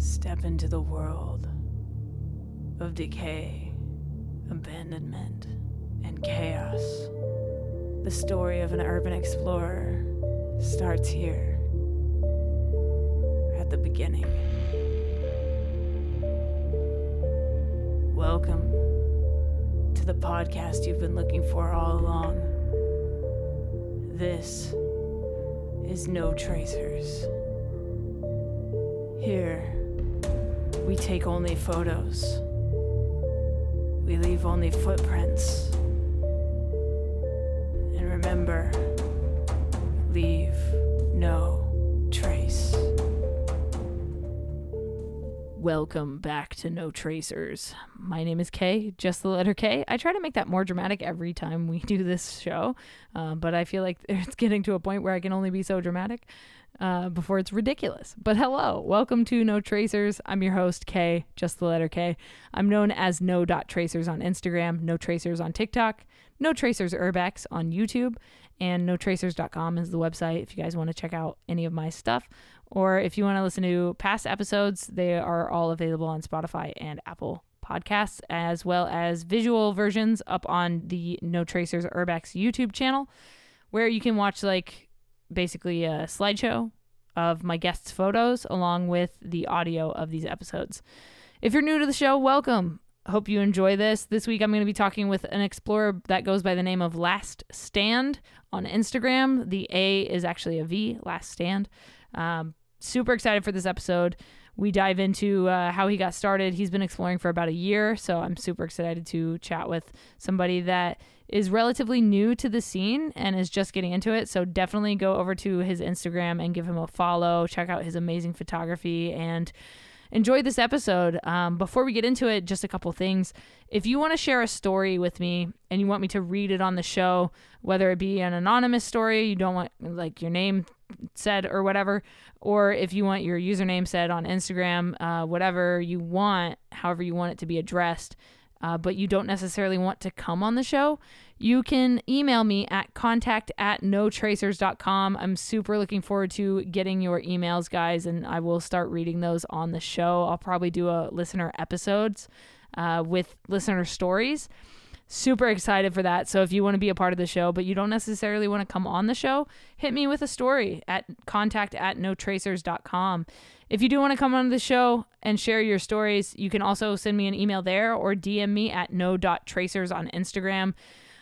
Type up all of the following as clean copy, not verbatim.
Step into the world of decay, abandonment, and chaos. The story of an urban explorer starts here, at the beginning. Welcome to the podcast you've been looking for all along. This is No Tracers. Here, we take only photos. We leave only footprints. And remember, leave no trace. Welcome back to No Tracers. My name is Kay, just the letter K. I try to make that more dramatic every time we do this show, but I feel like it's getting to a point where I can only be so dramatic before it's ridiculous. But hello, welcome to No Tracers. I'm your host, Kay, just the letter K. I'm known as no.tracers on Instagram, No Tracers on TikTok, No Tracers URBEX on YouTube, and notracers.com is the website if you guys want to check out any of my stuff. Or if you want to listen to past episodes, they are all available on Spotify and Apple Podcasts, as well as visual versions up on the No Tracers URBEX YouTube channel, where you can watch basically a slideshow of my guests' photos along with the audio of these episodes. If you're new to the show, welcome. Hope you enjoy this. This week I'm going to be talking with an explorer that goes by the name of LastStvnd on Instagram. The A is actually a V, LastStvnd. Super excited for this episode. We dive into how he got started. He's been exploring for about a year, so I'm super excited to chat with somebody that is relatively new to the scene and is just getting into it. So definitely go over to his Instagram and give him a follow. Check out his amazing photography and enjoy this episode. Before we get into it, just a couple things. If you want to share a story with me and you want me to read it on the show, whether it be an anonymous story, you don't want your name said or whatever, or if you want your username said on Instagram, whatever you want, however you want it to be addressed, but you don't necessarily want to come on the show, you can email me at contact@notracers.com. I'm super looking forward to getting your emails, guys, and I will start reading those on the show. I'll probably do a listener episodes with listener stories. Super excited for that. So if you want to be a part of the show, but you don't necessarily want to come on the show, hit me with a story at contact@notracers.com. If you do want to come on the show and share your stories, you can also send me an email there or DM me at no.tracers on Instagram.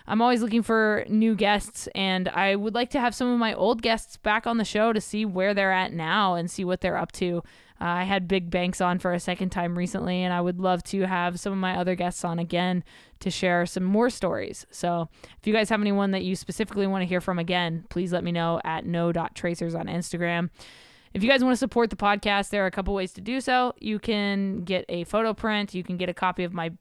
I'm always looking for new guests, and I would like to have some of my old guests back on the show to see where they're at now and see what they're up to. I had Big Banks on for a second time recently, and I would love to have some of my other guests on again to share some more stories. So if you guys have anyone that you specifically want to hear from again, please let me know at no.tracers on Instagram. If you guys want to support the podcast, there are a couple ways to do so. You can get a photo print. You can get a copy of my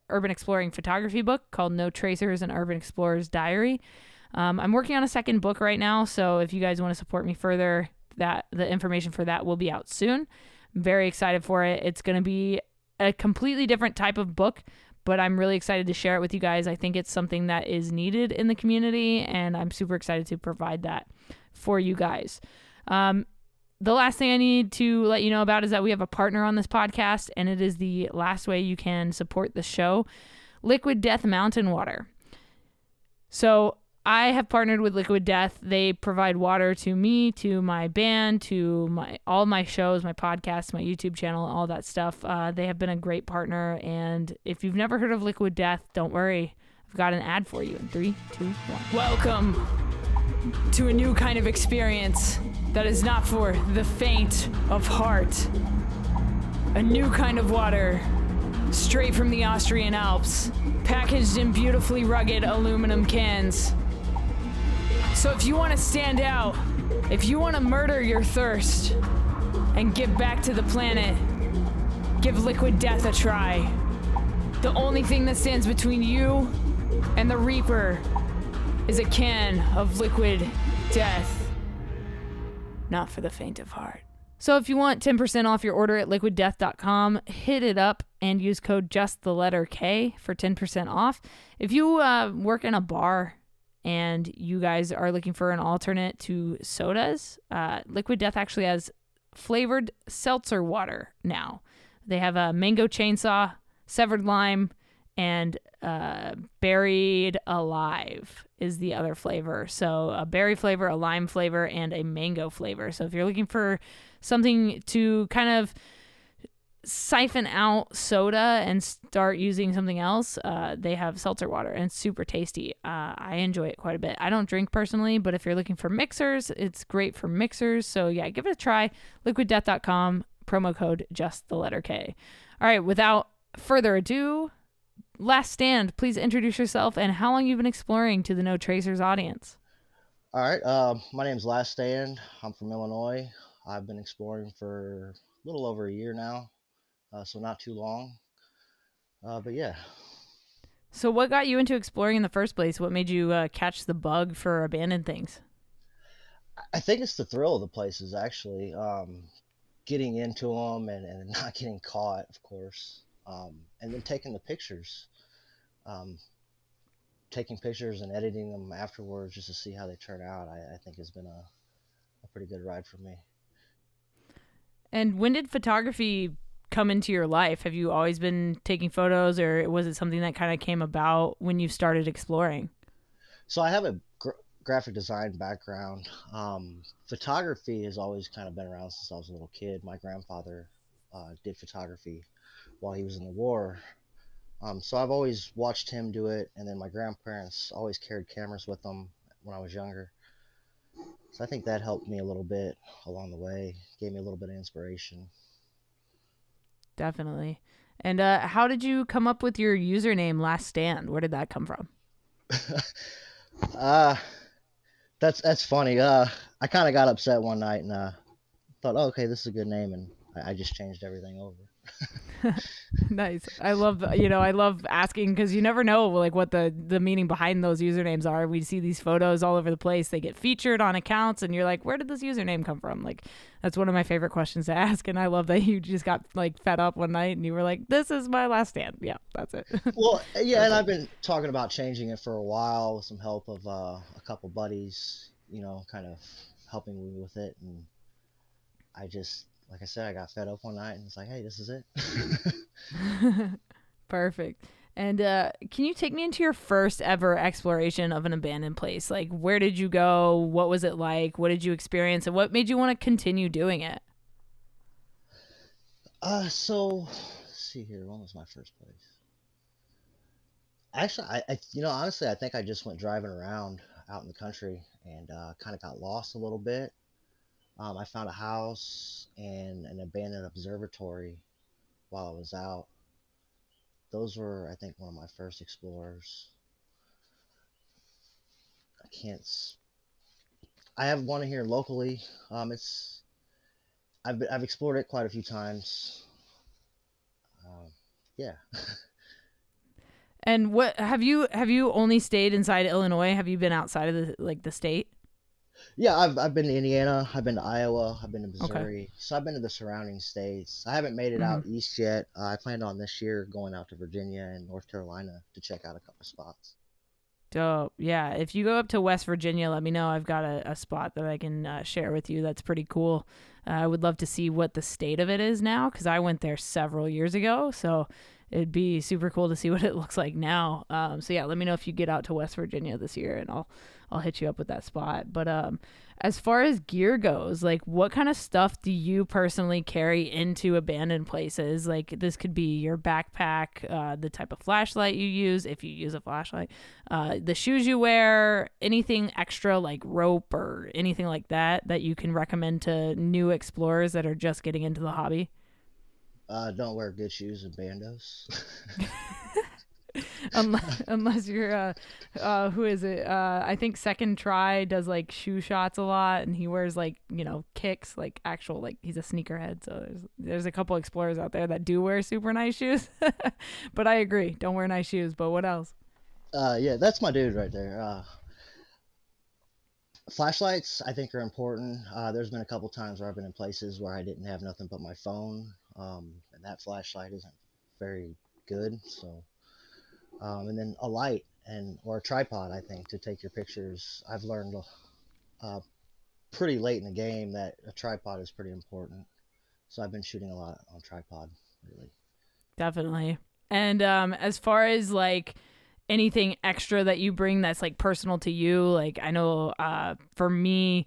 urban exploring photography book called No Tracers, an Urban Explorer's Diary. I'm working on a second book right now, so if you guys want to support me further, the information for that will be out soon. I'm very excited for it. It's going to be a completely different type of book, but I'm really excited to share it with you guys. I think it's something that is needed in the community, and I'm super excited to provide that for you guys. The last thing I need to let you know about is that we have a partner on this podcast, and it is the last way you can support the show, Liquid Death Mountain Water. So I have partnered with Liquid Death. They provide water to me, to my band, to all my shows, my podcasts, my YouTube channel, all that stuff. They have been a great partner, and if you've never heard of Liquid Death, don't worry. I've got an ad for you in 3, 2, 1. Welcome to a new kind of experience that is not for the faint of heart. A new kind of water, straight from the Austrian Alps, packaged in beautifully rugged aluminum cans. So if you want to stand out, if you want to murder your thirst and give back to the planet, give Liquid Death a try. The only thing that stands between you and the Reaper is a can of Liquid Death. Not for the faint of heart. So if you want 10% off your order at liquiddeath.com, hit it up and use code just the letter K for 10% off. If you work in a bar and you guys are looking for an alternate to sodas, Liquid Death actually has flavored seltzer water now. They have a mango chainsaw, severed lime, and buried alive is the other flavor. So a berry flavor, a lime flavor, and a mango flavor. So if you're looking for something to kind of siphon out soda and start using something else, they have seltzer water, and it's super tasty. I enjoy it quite a bit. I don't drink personally, but if you're looking for mixers, it's great for mixers. So yeah, give it a try. liquiddeath.com, promo code just the letter K. All right, without further ado, Last Stand, please introduce yourself and how long you've been exploring to the No Tracers audience. All right. My name's LastStvnd. I'm from Illinois. I've been exploring for a little over a year now, so not too long. But yeah, So what got you into exploring in the first place? What made you catch the bug for abandoned things? I think it's the thrill of the places actually. Getting into them and not getting caught, of course, and then taking the pictures, um, taking pictures and editing them afterwards just to see how they turn out. I think has been a pretty good ride for me. And when did photography come into your life? Have you always been taking photos, or was it something that kind of came about when you started exploring? So I have a graphic design background. Photography has always kind of been around since I was a little kid. My grandfather did photography while he was in the war. So I've always watched him do it, and then my grandparents always carried cameras with them when I was younger. So I think that helped me a little bit along the way, gave me a little bit of inspiration. Definitely. And how did you come up with your username Last Stand? Where did that come from? uh, that's funny. I kind of got upset one night and thought, oh, okay, this is a good name, and I just changed everything over. Nice. I love asking because you never know like what the meaning behind those usernames are. We see these photos all over the place. They get featured on accounts, and you're like, where did this username come from? Like, that's one of my favorite questions to ask. And I love that you just got like fed up one night and you were like, this is my last stand. Yeah, that's it. Well, yeah, and I've Perfect. been talking about changing it for a while with some help of a couple buddies, kind of helping me with it. And I just, like I said, I got fed up one night and it's like, hey, this is it. Perfect. And can you take me into your first ever exploration of an abandoned place? Like, where did you go? What was it like? What did you experience? And what made you want to continue doing it? So let's see here. When was my first place? Actually, honestly, I think I just went driving around out in the country and kind of got lost a little bit. I found a house and an abandoned observatory while I was out. Those were, I think, one of my first explorers. I can't. I have one here locally. It's I've explored it quite a few times. Um, yeah, And what have you only stayed inside Illinois? Have you been outside of the state? yeah. I've been to Indiana. I've been to Iowa. I've been to Okay. Missouri. So I've been to the surrounding states. I haven't made it Mm-hmm. out east yet. I planned on this year going out to Virginia and North Carolina to check out a couple spots. Dope. Yeah. If you go up to West Virginia, let me know. I've got a spot that I can share with you. That's pretty cool. I would love to see what the state of it is now because I went there several years ago. So it'd be super cool to see what it looks like now. So yeah, let me know if you get out to West Virginia this year, and I'll hit you up with that spot. But as far as gear goes, like what kind of stuff do you personally carry into abandoned places? Like this could be your backpack, the type of flashlight you use if you use a flashlight, the shoes you wear, anything extra like rope or anything like that you can recommend to new explorers that are just getting into the hobby. Don't wear good shoes and bandos. Unless you're who is it, I think Second Try does like shoe shots a lot, and he wears like kicks, like actual, like he's a sneakerhead. So there's a couple explorers out there that do wear super nice shoes. But I agree, don't wear nice shoes. But what else? Yeah, that's my dude right there. Flashlights, I think, are important. There's been a couple times where I've been in places where I didn't have nothing but my phone, and that flashlight isn't very good. So, and then a light and or a tripod, I think, to take your pictures. I've learned uh, pretty late in the game that a tripod is pretty important. So I've been shooting a lot on tripod lately. Definitely. And as far as like anything extra that you bring that's like personal to you, like I know for me,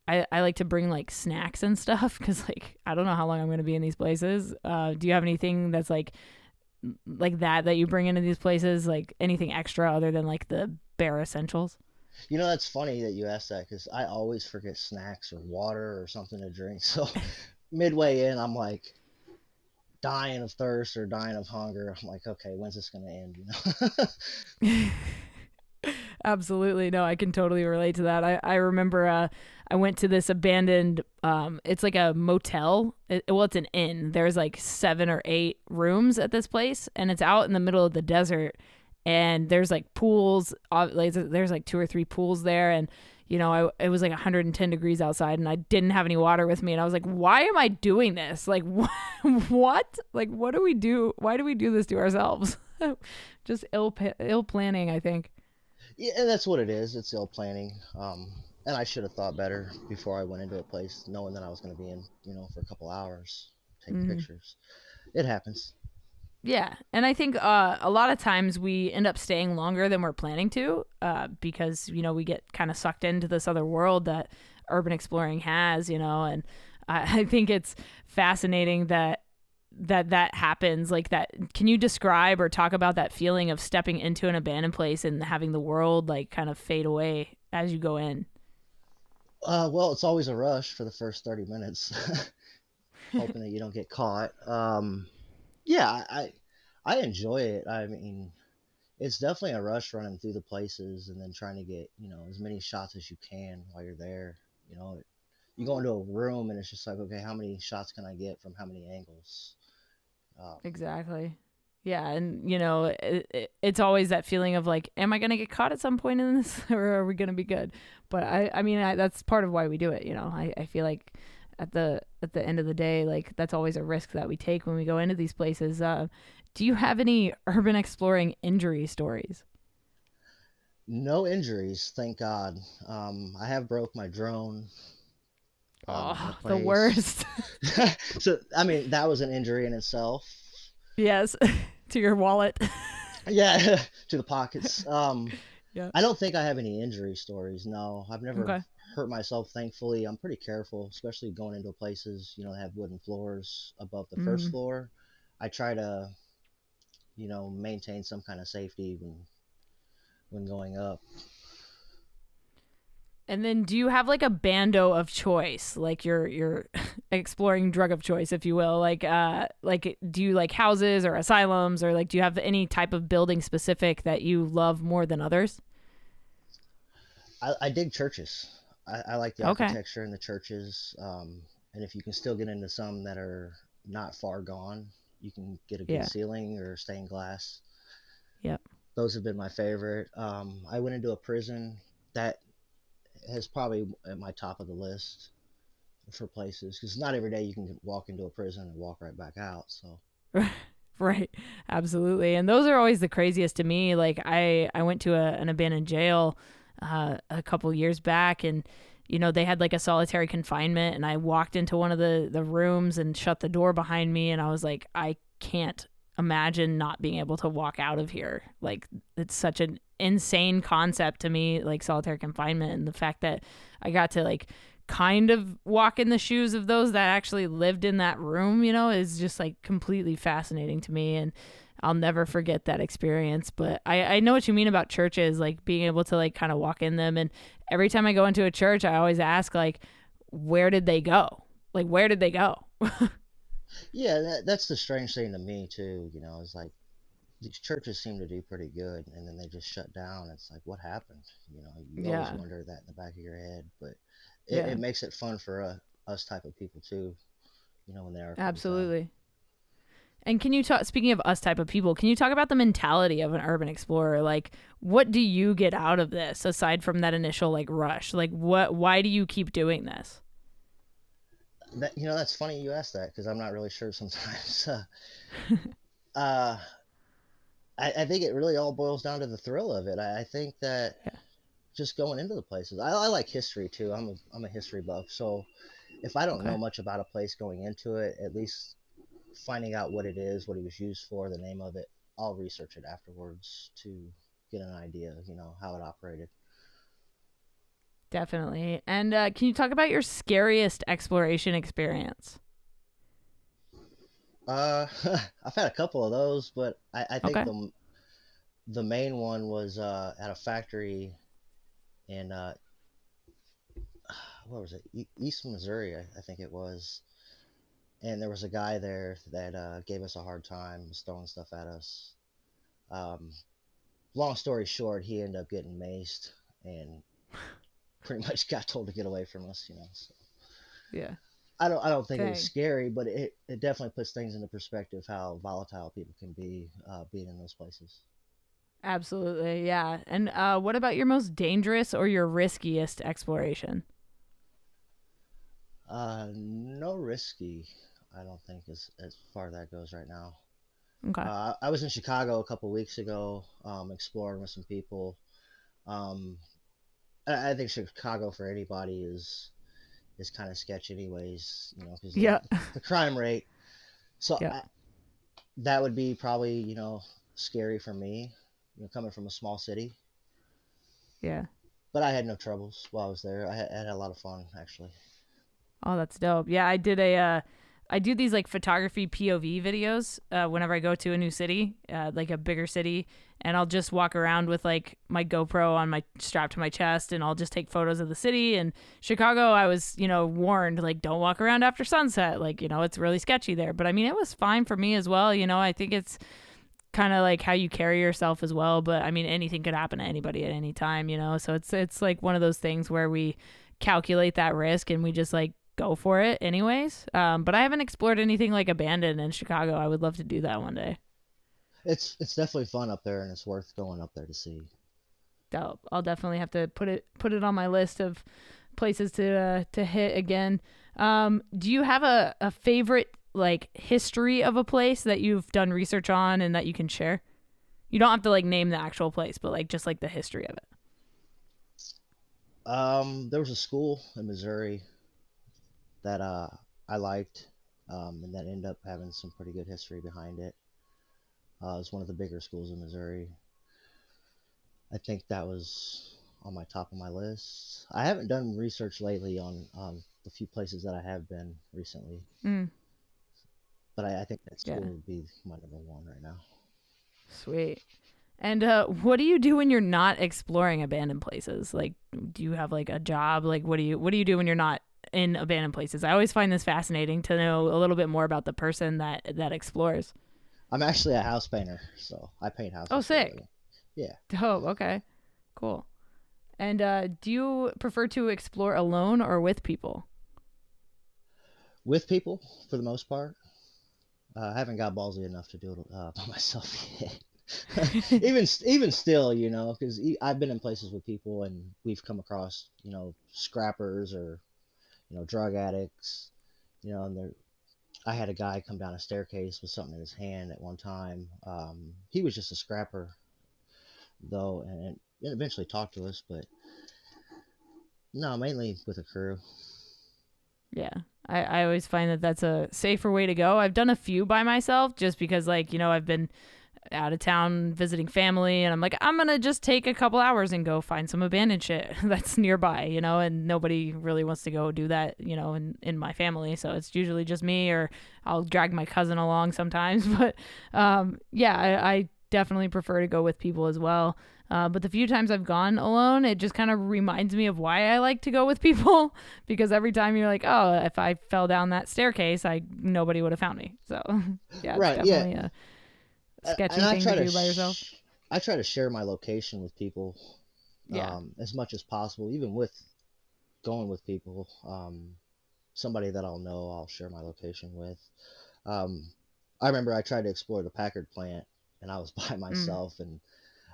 I like to bring like snacks and stuff because like I don't know how long I'm going to be in these places. Do you have anything that's like that you bring into these places, like anything extra other than like the bare essentials? You know, that's funny that you asked that because I always forget snacks or water or something to drink. So midway in, I'm like dying of thirst or dying of hunger. I'm like, okay, when's this gonna end? You know? Absolutely. No, I can totally relate to that. I remember I went to this abandoned it's like a motel. Well, it's an inn. There's like 7 or 8 rooms at this place and it's out in the middle of the desert and there's like pools, there's like 2 or 3 pools there and you know, it was like 110 degrees outside and I didn't have any water with me and I was like, why am I doing this? Like what? Like what do we do? Why do we do this to ourselves? Just ill planning, I think. Yeah, and that's what it is. It's ill planning. And I should have thought better before I went into a place, knowing that I was going to be in, for a couple hours taking Mm-hmm. pictures. It happens. Yeah, and I think a lot of times we end up staying longer than we're planning to because you know we get kind of sucked into this other world that urban exploring has, you know, and I think it's fascinating that happens like that. Can you describe or talk about that feeling of stepping into an abandoned place and having the world like kind of fade away as you go in? Well, it's always a rush for the first 30 minutes, hoping that you don't get caught. Yeah, I enjoy it. I mean, it's definitely a rush running through the places and then trying to get, as many shots as you can while you're there. You know, you go into a room and it's just like, okay, how many shots can I get from how many angles? Um, Exactly. Yeah, and you know, it's always that feeling of like, am I gonna get caught at some point in this, or are we gonna be good? But I mean, that's part of why we do it. You know, I feel like at the end of the day, like that's always a risk that we take when we go into these places. Do you have any urban exploring injury stories? no injuries, thank God. I have broke my drone in a Oh, the place. worst. So, I mean, that was an injury in itself. Yes, to your wallet. Yeah, to the pockets. Yeah. I don't think I have any injury stories. No, I've never Okay. hurt myself. Thankfully, I'm pretty careful, especially going into places that have wooden floors above the first Mm. floor. I try to maintain some kind of safety when going up. And then do you have like a bando of choice, like your exploring drug of choice, if you will? Like do you like houses or asylums or like do you have any type of building specific that you love more than others? I dig churches. I like the Okay. architecture in the churches, and if you can still get into some that are not far gone, you can get a good Yeah. ceiling or stained glass. Yep. Those have been my favorite. I went into a prison that has probably at my top of the list for places because not every day you can walk into a prison and walk right back out. So Right. Absolutely. And those are always the craziest to me. Like I went to an abandoned jail a couple years back and you know they had like a solitary confinement and I walked into one of the rooms and shut the door behind me and I was like I can't imagine not being able to walk out of here. Like it's such an insane concept to me, like solitary confinement and the fact that I got to like kind of walk in the shoes of those that actually lived in that room, you know, is just like completely fascinating to me. And I'll never forget that experience. But I know what you mean about churches, like being able to like kind of walk in them. And every time I go into a church, I always ask, like, where did they go? Like, where did they go? yeah, that's the strange thing to me too. Is like these churches seem to do pretty good, and then they just shut down. It's like, what happened? You always Yeah. wonder that in the back of your head, but it Yeah. makes it fun for us type of people too. When they are closed down. Absolutely. And can you talk, speaking of us type of people, can you talk about the mentality of an urban explorer? Like, what do you get out of this aside from that initial like rush? Like, why do you keep doing this? That's funny you asked that because I'm not really sure sometimes. Uh, I think it really all boils down to the thrill of it. I think that Yeah. just going into the places. I like history too. I'm a history buff. So if I don't Okay. know much about a place going into it, at least finding out what it is, what it was used for, the name of it, I'll research it afterwards to get an idea, how it operated. Definitely. And can you talk about your scariest exploration experience? Uh, I've had a couple of those, but I think Okay. the main one was at a factory in what was it, East Missouri, I think it was. And there was a guy there that gave us a hard time, was throwing stuff at us. Um, Long story short, he ended up getting maced and pretty much got told to get away from us. So Yeah. I don't think it was Dang. scary, but it definitely puts things into perspective how volatile people can be being in those places. Absolutely. Yeah. And what about your most dangerous or your riskiest exploration? No risky, I don't think as far as that goes right now. Okay. I was in Chicago a couple weeks ago, exploring with some people. Um, I think Chicago for anybody is kind of sketch anyways, because Yeah. the crime rate. So Yeah. that would be probably scary for me, coming from a small city. Yeah. But I had no troubles while I was there. I had a lot of fun actually. Oh, that's dope. Yeah, I do these like photography POV videos whenever I go to a new city, like a bigger city, and I'll just walk around with like my GoPro on my strapped to my chest, and I'll just take photos of the city. And Chicago, I was warned like don't walk around after sunset, like it's really sketchy there. But I mean, it was fine for me as well. I think it's kind of like how you carry yourself as well. But I mean, anything could happen to anybody at any time. So it's like one of those things where we calculate that risk and we just like go for it anyways. But I haven't explored anything like abandoned in Chicago. I would love to do that one day. It's definitely fun up there, and it's worth going up there to see. Dope. I'll definitely have to put it on my list of places to hit again. Do you have a favorite like history of a place that you've done research on and that you can share? You don't have to like name the actual place, but like just like the history of it. There was a school in Missouri that I liked, and that ended up having some pretty good history behind it. It's one of the bigger schools in Missouri. I think that was on my top of my list. I haven't done research lately on the few places that I have been recently, Mm, but I think that yeah. school would be my number one right now. Sweet. And what do you do when you're not exploring abandoned places? Like, do you have like a job? Like, what do you do when you're not in abandoned places? I always find this fascinating to know a little bit more about the person that explores. I'm actually a house painter, so I paint Oh, houses for a sick. living. Yeah, Dope. Okay. Cool. And do you prefer to explore alone or with people? with people for the most part. I haven't got ballsy enough to do it by myself yet. Even still, because I've been in places with people and we've come across, scrappers or drug addicts, and I had a guy come down a staircase with something in his hand at one time. He was just a scrapper though, and eventually talked to us, but no, mainly with a crew. Yeah. I always find that that's a safer way to go. I've done a few by myself just because, like, I've been out of town visiting family and I'm like, I'm going to just take a couple hours and go find some abandoned shit that's nearby, and nobody really wants to go do that, in my family. So it's usually just me or I'll drag my cousin along sometimes. But yeah, I definitely prefer to go with people as well. But the few times I've gone alone, it just kind of reminds me of why I like to go with people because every time you're like, oh, if I fell down that staircase, nobody would have found me. So yeah, it's Right, yeah. definitely a And sketchy thing to do by yourself. I try to share my location with people Yeah. as much as possible, even with going with people. Somebody that I'll know, I'll share my location with. Um, I remember I tried to explore the Packard plant, and I was by Mm. myself, and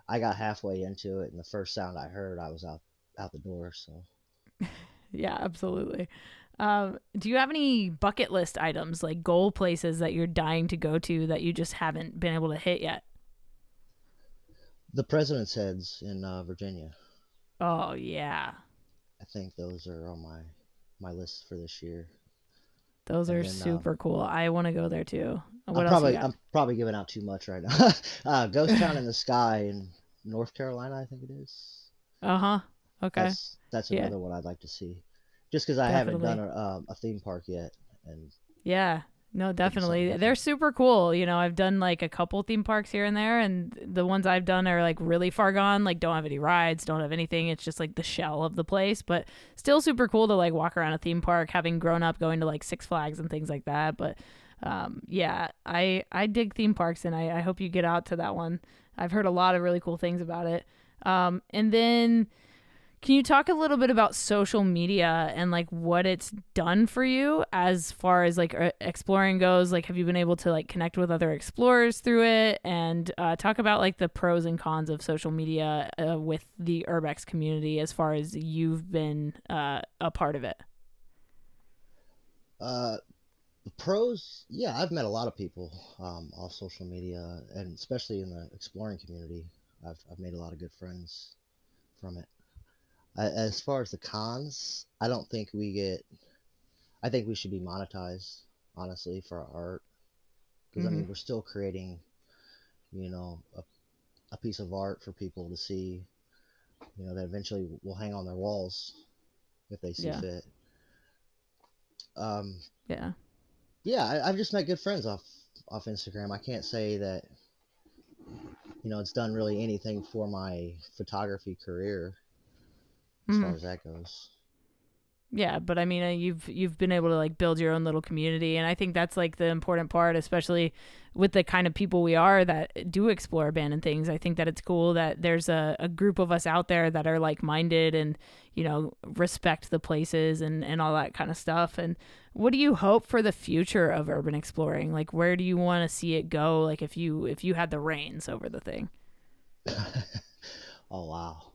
I got halfway into it, and the first sound I heard, I was out the door. So Yeah, absolutely. Do you have any bucket list items, like goal places that you're dying to go to that you just haven't been able to hit yet? the President's Heads in Virginia. Oh yeah. I think those are on my list for this year. Those And are then super cool. I want to go there too. I'm What else you probably got? I'm probably giving out too much right now. Ghost Town in the Sky in North Carolina, I think it is. Uh-huh. Okay. That's Yeah, another one I'd like to see, just because I haven't done definitely. a theme park yet, and Yeah. No, it'd be something definitely. They're different. super cool. I've done like a couple theme parks here and there, and the ones I've done are like really far gone, like don't have any rides, don't have anything. It's just like the shell of the place, but still super cool to like walk around a theme park, having grown up going to like Six Flags and things like that. But yeah, I dig theme parks, and I hope you get out to that one. I've heard a lot of really cool things about it. And then can you talk a little bit about social media and like what it's done for you as far as like exploring goes? Like, have you been able to like connect with other explorers through it, and talk about like the pros and cons of social media with the URBEX community as far as you've been a part of it? Uh, the pros, yeah, I've met a lot of people off social media, and especially in the exploring community. I've made a lot of good friends from it. As far as the cons, I don't think we get. I think we should be monetized, honestly, for our art. Because I Mm-hmm. mean, we're still creating, a piece of art for people to see, that eventually will hang on their walls if they see Yeah. fit. Um, Yeah. yeah, I've just met good friends off Instagram. I can't say that it's done really anything for my photography career as Mm-hmm. far as that goes. Yeah, but I mean, you've been able to like build your own little community, and I think that's like the important part, especially with the kind of people we are that do explore abandoned things. I think that it's cool that there's a group of us out there that are like minded and respect the places and all that kind of stuff. And what do you hope for the future of urban exploring? Like, where do you want to see it go? Like, if you had the reins over the thing. Oh wow,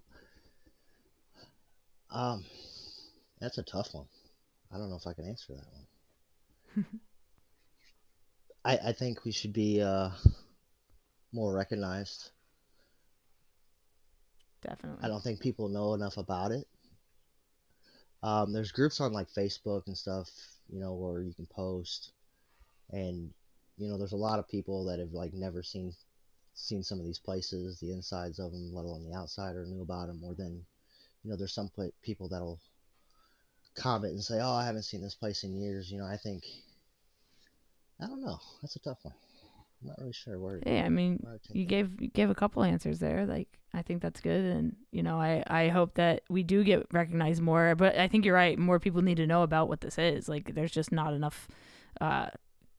um, that's a tough one. I don't know if I can answer that one. I think we should be more recognized. I Definitely. don't think people know enough about it. There's groups on like Facebook and stuff, where you can post, and there's a lot of people that have like never seen some of these places, the insides of them, let alone the outside, or knew about them more than there's some people that'll comment and say, "Oh, I haven't seen this place in years." I think I don't know. That's a tough one. I'm not really sure Yeah, I mean, where I'd take you that. gave a couple answers there. Like, I think that's good, and I hope that we do get recognized more. But I think you're right. More people need to know about what this is. Like, there's just not enough uh,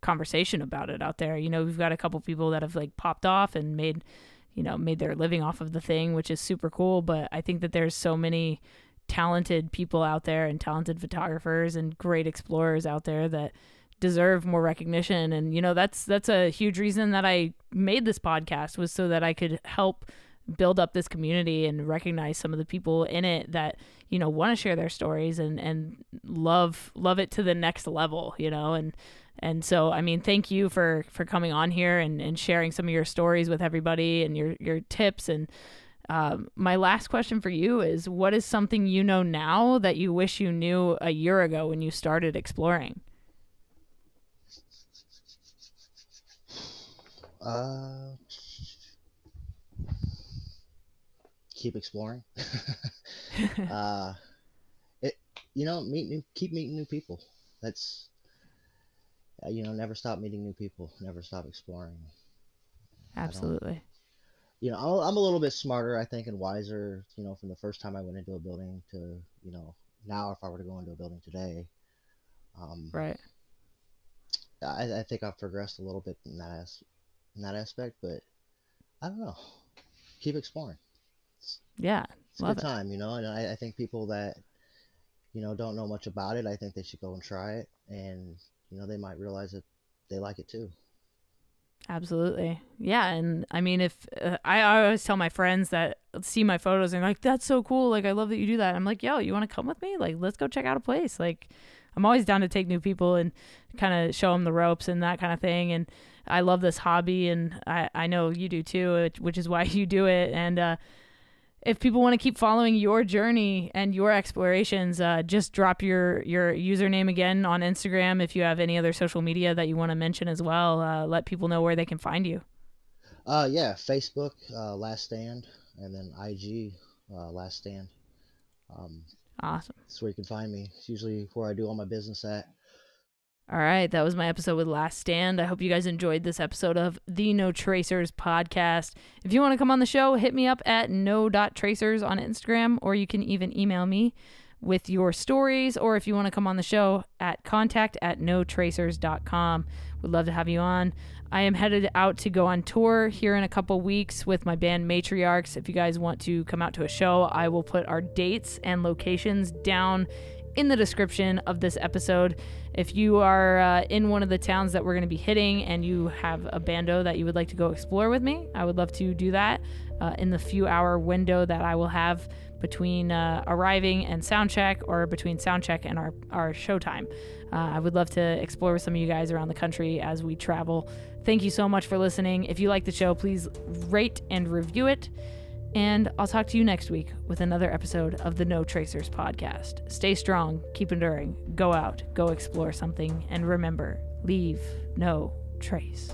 conversation about it out there. We've got a couple people that have like popped off and made their living off of the thing, which is super cool. But I think that there's so many talented people out there and talented photographers and great explorers out there that deserve more recognition. And that's a huge reason that I made this podcast, was so that I could help build up this community and recognize some of the people in it that want to share their stories and love it to the next level. And so, I mean, thank you for coming on here and sharing some of your stories with everybody and your tips. And my last question for you is, what is something you know now that you wish you knew a year ago when you started exploring? Uh, keep exploring. uh, it keep meeting new people. That's never stop meeting new people. Never stop exploring. I don't. Absolutely. I'm a little bit smarter, I think, and wiser. From the first time I went into a building to now, if I were to go into a building today, um, Right. I think I've progressed a little bit in that aspect. But I don't know. Keep exploring. It's, Yeah. it's a Love good it. time, and I think people that don't know much about it, I think they should go and try it, and they might realize that they like it too. Absolutely. Yeah. And I mean, if I always tell my friends that see my photos and like, that's so cool. Like, I love that you do that. I'm like, yo, you want to come with me? Like, let's go check out a place. Like, I'm always down to take new people and kind of show them the ropes and that kind of thing. And I love this hobby, and I know you do too, which is why you do it. And if people want to keep following your journey and your explorations, just drop your username again on Instagram. If you have any other social media that you want to mention as well, let people know where they can find you. Yeah, Facebook, Last Stand, and then IG, Last Stand. Awesome. That's where you can find me. It's usually where I do all my business at. All right, that was my episode with Last Stand. I hope you guys enjoyed this episode of the No Tracers podcast. If you want to come on the show, hit me up at no.tracers on Instagram, or you can even email me with your stories, or if you want to come on the show, at contact@notracers.com. Would love to have you on. I am headed out to go on tour here in a couple weeks with my band Matriarchs. If you guys want to come out to a show, I will put our dates and locations down in the description of this episode. If you are in one of the towns that we're going to be hitting and you have a bando that you would like to go explore with me, I would love to do that in the few hour window that I will have between arriving and soundcheck, or between soundcheck and our showtime. I would love to explore with some of you guys around the country as we travel. Thank you so much for listening. If you like the show, please rate and review it. And I'll talk to you next week with another episode of the No Tracers podcast. Stay strong, keep enduring, go out, go explore something, and remember, leave no trace.